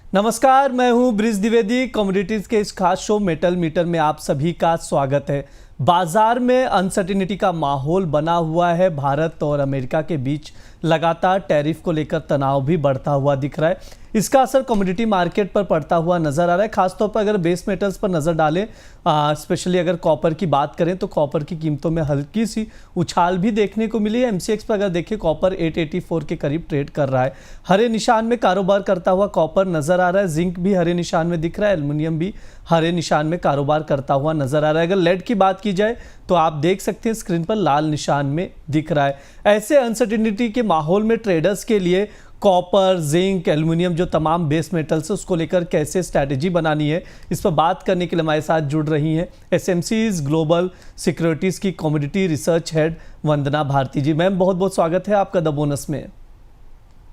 नमस्कार, मैं हूं ब्रिज द्विवेदी। कमोडिटीज के इस खास शो मेटल मीटर में आप सभी का स्वागत है। बाजार में अनसर्टिनिटी का माहौल बना हुआ है। भारत और अमेरिका के बीच लगातार टैरिफ को लेकर तनाव भी बढ़ता हुआ दिख रहा है। इसका असर कमोडिटी मार्केट पर पड़ता हुआ नजर आ रहा है। खासतौर पर अगर बेस मेटल्स पर नजर डालें, स्पेशली अगर कॉपर की बात करें तो कॉपर की कीमतों में हल्की सी उछाल भी देखने को मिली है। एमसीएक्स पर अगर देखें, कॉपर 884 के करीब ट्रेड कर रहा है। हरे निशान में कारोबार करता हुआ कॉपर नजर आ रहा है। जिंक भी हरे निशान में दिख रहा है। एल्युमिनियम भी हरे निशान में कारोबार करता हुआ नजर आ रहा है। अगर लेड की बात की जाए तो आप देख सकते हैं स्क्रीन पर लाल निशान में दिख रहा है। ऐसे अनसर्टिनिटी के माहौल में ट्रेडर्स के लिए कॉपर, जिंक, एल्युमिनियम जो तमाम बेस मेटल्स है उसको लेकर कैसे स्ट्रैटेजी बनानी है, इस पर बात करने के लिए हमारे साथ जुड़ रही हैं एसएमसीज ग्लोबल सिक्योरिटीज़ की कमोडिटी रिसर्च हेड वंदना भारती जी। मैम, बहुत बहुत स्वागत है आपका द बोनस में।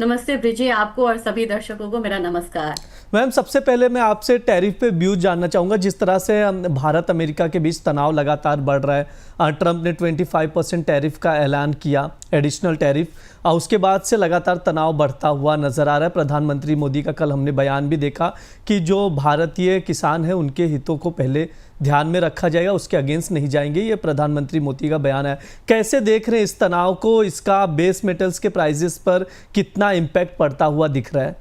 नमस्ते ब्रिजे, आपको और सभी दर्शकों को मेरा नमस्कार। मैम, सबसे पहले मैं आपसे टैरिफ पे व्यूज जानना चाहूँगा। जिस तरह से भारत अमेरिका के बीच तनाव लगातार बढ़ रहा है, ट्रंप ने 25% टैरिफ का ऐलान किया, एडिशनल टैरिफ, उसके बाद से लगातार तनाव बढ़ता हुआ नजर आ रहा है। प्रधानमंत्री मोदी का कल हमने बयान भी देखा कि जो भारतीय किसान हैं उनके हितों को पहले ध्यान में रखा जाएगा, उसके अगेंस्ट नहीं जाएंगे। ये प्रधानमंत्री मोदी का बयान है। कैसे देख रहे हैं इस तनाव को? इसका बेस मेटल्स के प्राइसेस पर कितना इम्पैक्ट पड़ता हुआ दिख रहा है?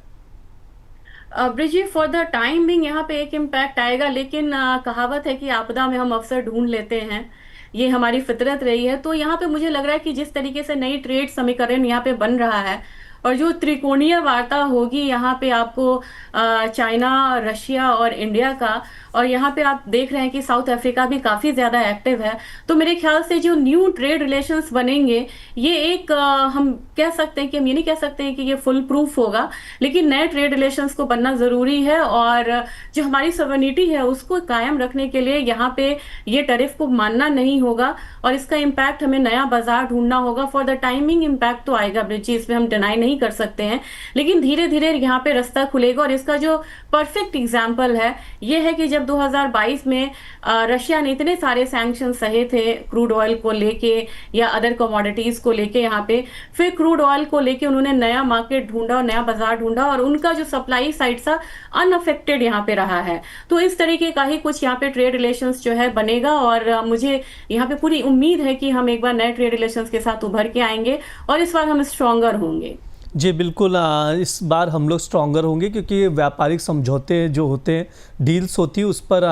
ब्रिजे, फॉर द टाइम बिंग यहाँ पे एक इम्पैक्ट आएगा, लेकिन कहावत है कि आपदा में हम अवसर ढूंढ लेते हैं। ये हमारी फितरत रही है। तो यहाँ पे मुझे लग रहा है कि जिस तरीके से नई ट्रेड समीकरण यहाँ पे बन रहा है और जो त्रिकोणीय वार्ता होगी यहाँ पे आपको चाइना, रशिया और इंडिया का, और यहाँ पे आप देख रहे हैं कि साउथ अफ्रीका भी काफी ज्यादा एक्टिव है। तो मेरे ख्याल से जो न्यू ट्रेड रिलेशंस बनेंगे, ये एक हम कह सकते हैं कि हम ये नहीं कह सकते हैं कि ये फुल प्रूफ होगा, लेकिन नए ट्रेड रिलेशंस को बनना जरूरी है। और जो हमारी सॉवरेनिटी है उसको कायम रखने के लिए यहाँ पे ये टैरिफ को मानना नहीं होगा और इसका इम्पैक्ट हमें नया बाजार ढूंढना होगा। फॉर द टाइमिंग इम्पैक्ट तो आएगा ब्रिजी, इसमें हम डिनाई नहीं कर सकते हैं, लेकिन धीरे धीरे यहाँ पे रास्ता खुलेगा। और इसका जो परफेक्ट एग्जाम्पल है ये है कि जब 2022 में रशिया ने इतने सारे सैंक्शन सहे थे क्रूड ऑयल को लेके या अदर कमोडिटीज को लेके, यहाँ पे फिर क्रूड ऑयल को लेके उन्होंने नया मार्केट ढूंढा और नया बाजार ढूंढा और उनका जो सप्लाई साइड सा अनअफेक्टेड यहाँ पे रहा है। तो इस तरीके का ही कुछ यहाँ पे ट्रेड रिलेशंस जो है बनेगा और मुझे यहाँ पे पूरी उम्मीद है कि हम एक बार नए ट्रेड रिलेशंस के साथ उभर के आएंगे और इस बार हम स्ट्रॉन्गर होंगे। जी बिल्कुल, इस बार हम लोग स्ट्रॉन्गर होंगे क्योंकि व्यापारिक समझौते जो होते हैं, डील्स होती है, उस पर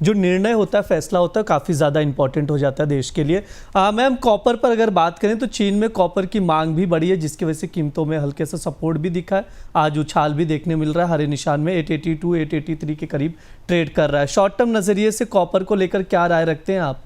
जो निर्णय होता है, फैसला होता है, काफ़ी ज़्यादा इंपॉर्टेंट हो जाता है देश के लिए। मैम, कॉपर पर अगर बात करें तो चीन में कॉपर की मांग भी बढ़ी है, जिसकी वजह से कीमतों में हल्के से सपोर्ट भी दिखा है। आज उछाल भी देखने मिल रहा है। हरे निशान में 882 883 के करीब ट्रेड कर रहा है। शॉर्ट टर्म नज़रिए से कॉपर को लेकर क्या राय रखते हैं आप?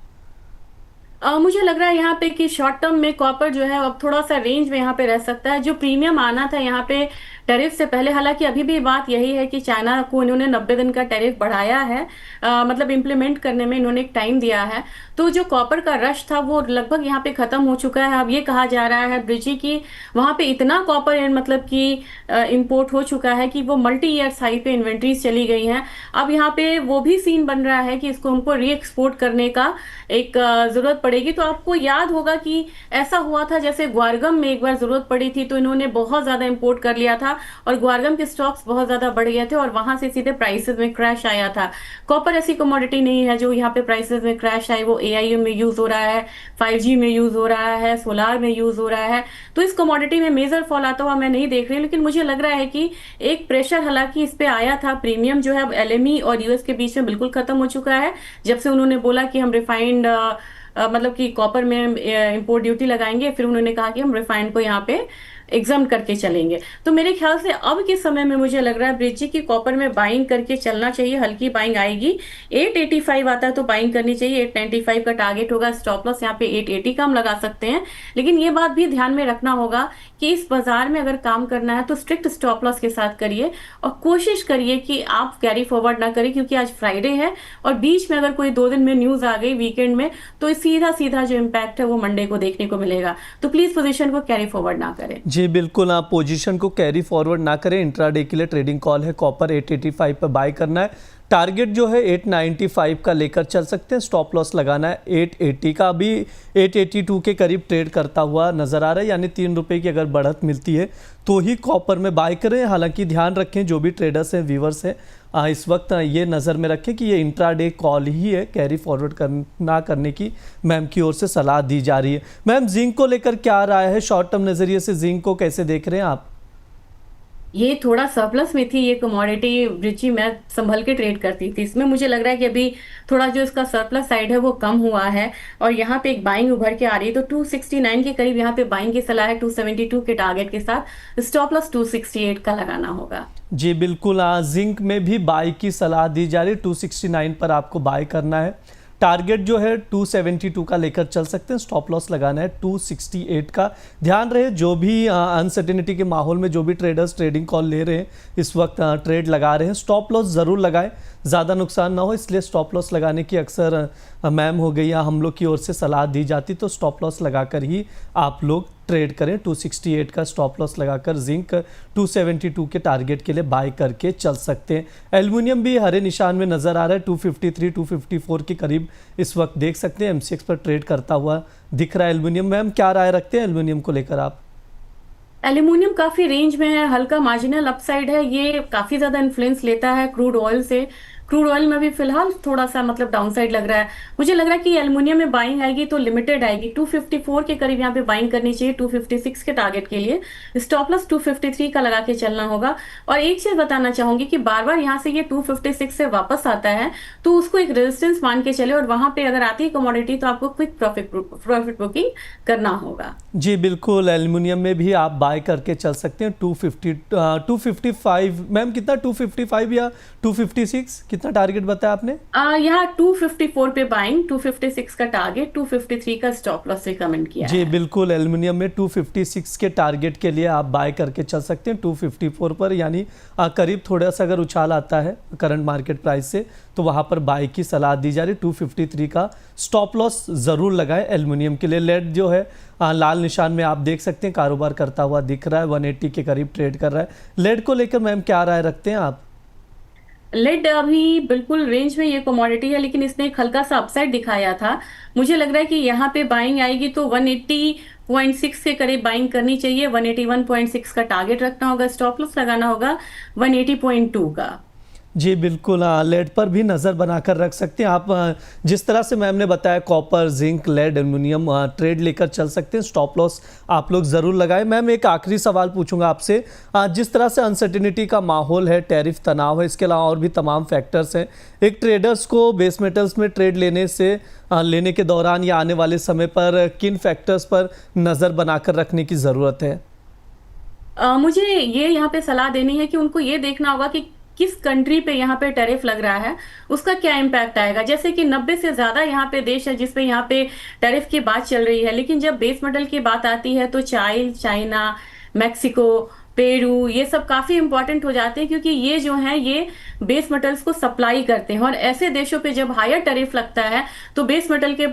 मुझे लग रहा है यहाँ पे कि शॉर्ट टर्म में कॉपर जो है अब थोड़ा सा रेंज में यहाँ पे रह सकता है। जो प्रीमियम आना था यहाँ पे टैरिफ से पहले, हालांकि अभी भी बात यही है कि चाइना को इन्होंने 90 दिन का टैरिफ बढ़ाया है, मतलब इम्प्लीमेंट करने में इन्होंने एक टाइम दिया है। तो जो कॉपर का रश था वो लगभग यहाँ पे खत्म हो चुका है। अब ये कहा जा रहा है ब्रिजी की वहां पे इतना कॉपर मतलब कि इम्पोर्ट हो चुका है कि वो मल्टी ईयर हाई पे इन्वेंट्रीज चली गई हैं। अब यहाँ पे वो भी सीन बन रहा है कि इसको हमको री एक्सपोर्ट करने का एक जरूरत पड़ेगी। तो आपको याद होगा कि ऐसा हुआ था जैसे ग्वारगम में एक बार जरूरत पड़ी थी तो इन्होंने बहुत ज्यादा इंपोर्ट कर लिया था और ग्वारगम के स्टॉक्स बहुत ज्यादा बढ़ गए थे और वहां से सीधे प्राइसेस में क्रैश आया था। कॉपर ऐसी कमोडिटी नहीं है जो यहाँ पे प्राइसेस में क्रैश आए। वो एआईएम में यूज हो रहा है, 5G में यूज हो रहा है, सोलार में यूज हो रहा है। तो इस कमोडिटी में मेजर फॉल आता हुआ मैं नहीं देख रही, लेकिन मुझे लग रहा है कि एक प्रेशर हालांकि इस पे आया था। प्रीमियम जो है अब एलएमई और यूएस के बीच में बिल्कुल खत्म हो चुका है जब से उन्होंने बोला कि हम रिफाइंड मतलब कि कॉपर में इंपोर्ट ड्यूटी लगाएंगे। फिर उन्होंने कहा कि हम रिफाइंड को यहाँ पे एग्जाम करके चलेंगे। तो मेरे ख्याल से अब के समय में मुझे लग रहा है ब्रिजी की कॉपर में बाइंग करके चलना चाहिए। हल्की बाइंग आएगी, 885 आता है तो बाइंग करनी चाहिए। 895 का टारगेट होगा। स्टॉप लॉस यहाँ पे 880 का हम लगा सकते हैं, लेकिन ये बात भी ध्यान में रखना होगा कि इस बाजार में अगर काम करना है तो स्ट्रिक्ट स्टॉप लॉस के साथ करिए और कोशिश करिए कि आप कैरी फॉरवर्ड ना करिए, क्योंकि आज फ्राइडे है और बीच में अगर कोई 2 दिन में न्यूज आ गई वीकेंड में तो सीधा सीधा जो इम्पैक्ट है वो मंडे को देखने को मिलेगा। तो प्लीज पोजीशन को कैरी फॉरवर्ड ना करें। जी बिल्कुल, आप पोजीशन को कैरी फॉरवर्ड ना करें। इंट्राडे के लिए ट्रेडिंग कॉल है, कॉपर 885 पर बाय करना है। टारगेट जो है 895 का लेकर चल सकते हैं, स्टॉप लॉस लगाना है 880 का। अभी 882 के करीब ट्रेड करता हुआ नज़र आ रहा है, यानी 3 रुपये की अगर बढ़त मिलती है तो ही कॉपर में बाय करें। हालांकि ध्यान रखें, जो भी ट्रेडर्स हैं, व्यूवर्स हैं, इस वक्त ये नज़र में रखें कि ये इंट्राडे कॉल ही है, कैरी फॉरवर्ड ना करने की मैम की ओर से सलाह दी जा रही है। मैम, जिंक को लेकर क्या राय है? शॉर्ट टर्म नज़रिए से जिंक को कैसे देख रहे हैं आप? ये थोड़ा सरप्लस में थी ये कमोडिटी रुचि, मैं संभल के ट्रेड करती थी इसमें। मुझे लग रहा है कि अभी थोड़ा जो इसका सरप्लस साइड है वो कम हुआ है और यहाँ पे एक बाइंग उभर के आ रही है। तो 269 के करीब यहाँ पे बाइंग की सलाह है, 272 के टारगेट के साथ। स्टॉप लॉस 268 का लगाना होगा। जी बिल्कुल, जिंक में भी बाय की सलाह दी जा रही है, 269 पर आपको बाय करना है। टारगेट जो है 272 का लेकर चल सकते हैं, स्टॉप लॉस लगाना है 268 का। ध्यान रहे, जो भी अनसर्टेनिटी के माहौल में जो भी ट्रेडर्स ट्रेडिंग कॉल ले रहे हैं, इस वक्त ट्रेड लगा रहे हैं, स्टॉप लॉस ज़रूर लगाएं, ज़्यादा नुकसान ना हो, इसलिए स्टॉप लॉस लगाने की अक्सर मैम हो गई या हम लोग की ओर से सलाह दी जाती, तो स्टॉप लॉस लगाकर ही आप लोग ट्रेड करें। 268 का स्टॉप लॉस लगाकर जिंक 272 के टारगेट के लिए बाय करके चल सकते हैं। एल्युमिनियम भी हरे निशान में नज़र आ रहा है, 253 254 के करीब इस वक्त देख सकते हैं, एमसीएक्स पर ट्रेड करता हुआ दिख रहा है एल्युमिनियम। मैम, क्या राय रखते हैं एल्युमिनियम को लेकर आप? एल्यूमिनियम काफी रेंज में है, हल्का मार्जिनल अपसाइड है। ये काफी ज्यादा इन्फ्लुएंस लेता है क्रूड ऑयल से। क्रूड ऑयल में भी फिलहाल थोड़ा सा मतलब डाउनसाइड लग रहा है। मुझे लग रहा है कि एल्युमिनियम में बाइंग आएगी तो लिमिटेड आएगी, 254 के करीब यहाँ पे बाइंग करनी चाहिए 256 के टारगेट के लिए। स्टॉप लॉस 253 का लगा के चलना होगा। और एक चीज बताना चाहूंगी कि बार बार यहाँ से ये 256 से वापस आता है तो उसको एक रेजिस्टेंस मान के चले, और वहां पे अगर आती है कमोडिटी तो आपको क्विक प्रॉफिट बुकिंग करना होगा। जी बिल्कुल, एल्युमिनियम में भी आप बाय करके चल सकते हैं। 255 मैम, कितना 255 या 256 कितना टारगेट बताया आपने? यहाँ 254 पे बाइंग, 256 का टारगेट, 253 का स्टॉप लॉस रिकमेंड किया जी है। बिल्कुल, एल्युमिनियम में 256 के टारगेट के लिए आप बाय करके चल सकते हैं 254 पर, यानी करीब थोड़ा सा अगर उछाल आता है करंट मार्केट प्राइस से तो वहां पर बाय की सलाह दी जा रही है। 253 का स्टॉप लॉस ज़रूर लगाएं एल्युमिनियम के लिए। लेड जो है लाल निशान में आप देख सकते हैं, कारोबार करता हुआ दिख रहा है, 180 के करीब ट्रेड कर रहा है। लेड को लेकर मैम क्या राय रखते हैं आप? लेड अभी बिल्कुल रेंज में ये कमोडिटी है, लेकिन इसने एक हल्का सा अपसाइड दिखाया था। मुझे लग रहा है कि यहाँ पे बाइंग आएगी तो 180.6 के करीब बाइंग करनी चाहिए। 181.6 का टारगेट रखना होगा, स्टॉप लॉस लगाना होगा 180.2 का। जी बिल्कुल, लेड पर भी नज़र बनाकर रख सकते हैं आप। जिस तरह से मैम ने बताया, copper, zinc, lead, aluminium trade लेकर चल सकते हैं, स्टॉप लॉस आप लोग ज़रूर लगाएं। मैम, एक आखिरी सवाल पूछूंगा आपसे। जिस तरह से अनसर्टेनिटी का माहौल है, टैरिफ तनाव है, इसके अलावा और भी तमाम फैक्टर्स हैं, एक ट्रेडर्स को बेस मेटल्स में ट्रेड लेने के दौरान या आने वाले समय पर किन फैक्टर्स पर नज़र बनाकर रखने की ज़रूरत है? मुझे ये यहाँ पे सलाह देनी है कि उनको ये देखना होगा कि किस कंट्री पे यहाँ पे टैरिफ लग रहा है, उसका क्या इम्पैक्ट आएगा। जैसे कि 90 से ज्यादा यहाँ पे देश है जिसपे यहाँ पे टैरिफ की बात चल रही है, लेकिन जब बेस मेटल की बात आती है तो चाइना, मैक्सिको, पेरू, ये सब काफी इंपॉर्टेंट हो जाते हैं, क्योंकि ये जो है ये बेस मेटल्स को सप्लाई करते हैं। और ऐसे देशों पे जब हायर टैरिफ लगता है तो बेस मेटल के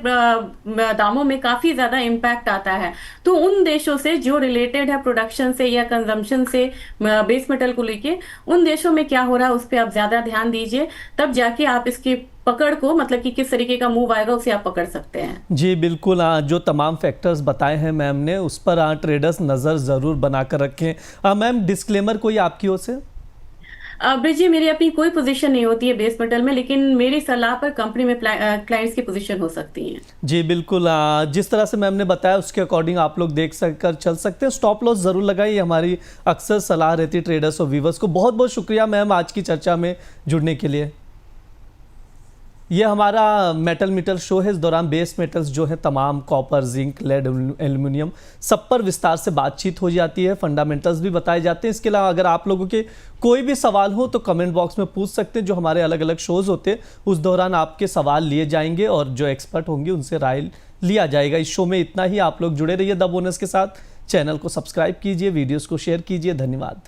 दामों में काफी ज्यादा इम्पैक्ट आता है। तो उन देशों से जो रिलेटेड है प्रोडक्शन से या कंजम्पशन से बेस मेटल को लेके, उन देशों में क्या हो रहा है उस पर आप ज्यादा ध्यान दीजिए, तब जाके आप इसकी पकड़ को, मतलब कि किस तरीके का मूव आएगा उसे आप पकड़ सकते हैं। जी बिल्कुल, जो तमाम फैक्टर्स बताए हैं मैम ने, उस पर ट्रेडर्स नज़र ज़रूर बनाकर रखें। मैम, डिस्क्लेमर कोई आपकी ओर से? ब्रिजी, मेरी अपनी कोई पोजीशन नहीं होती है बेस मेटल में, लेकिन मेरी सलाह पर कंपनी में क्लाइंट्स की पोजीशन हो सकती है। जी बिल्कुल, जिस तरह से मैम ने बताया उसके अकॉर्डिंग आप लोग देख कर चल सकते हैं। स्टॉप लॉस ज़रूर लगाइए, हमारी अक्सर सलाह रहती है ट्रेडर्स और व्यूवर्स को। बहुत बहुत शुक्रिया मैम आज की चर्चा में जुड़ने के लिए। ये हमारा मेटल मीटर शो है। इस दौरान बेस मेटल्स जो है तमाम कॉपर, जिंक, लेड, एल्युमिनियम सब पर विस्तार से बातचीत हो जाती है, फंडामेंटल्स भी बताए जाते हैं। इसके अलावा अगर आप लोगों के कोई भी सवाल हो तो कमेंट बॉक्स में पूछ सकते हैं। जो हमारे अलग अलग शोज़ होते हैं उस दौरान आपके सवाल लिए जाएंगे और जो एक्सपर्ट होंगे उनसे राय लिया जाएगा। इस शो में इतना ही। आप लोग जुड़े रहिए द बोनस के साथ। चैनल को सब्सक्राइब कीजिए, वीडियोज़ को शेयर कीजिए। धन्यवाद।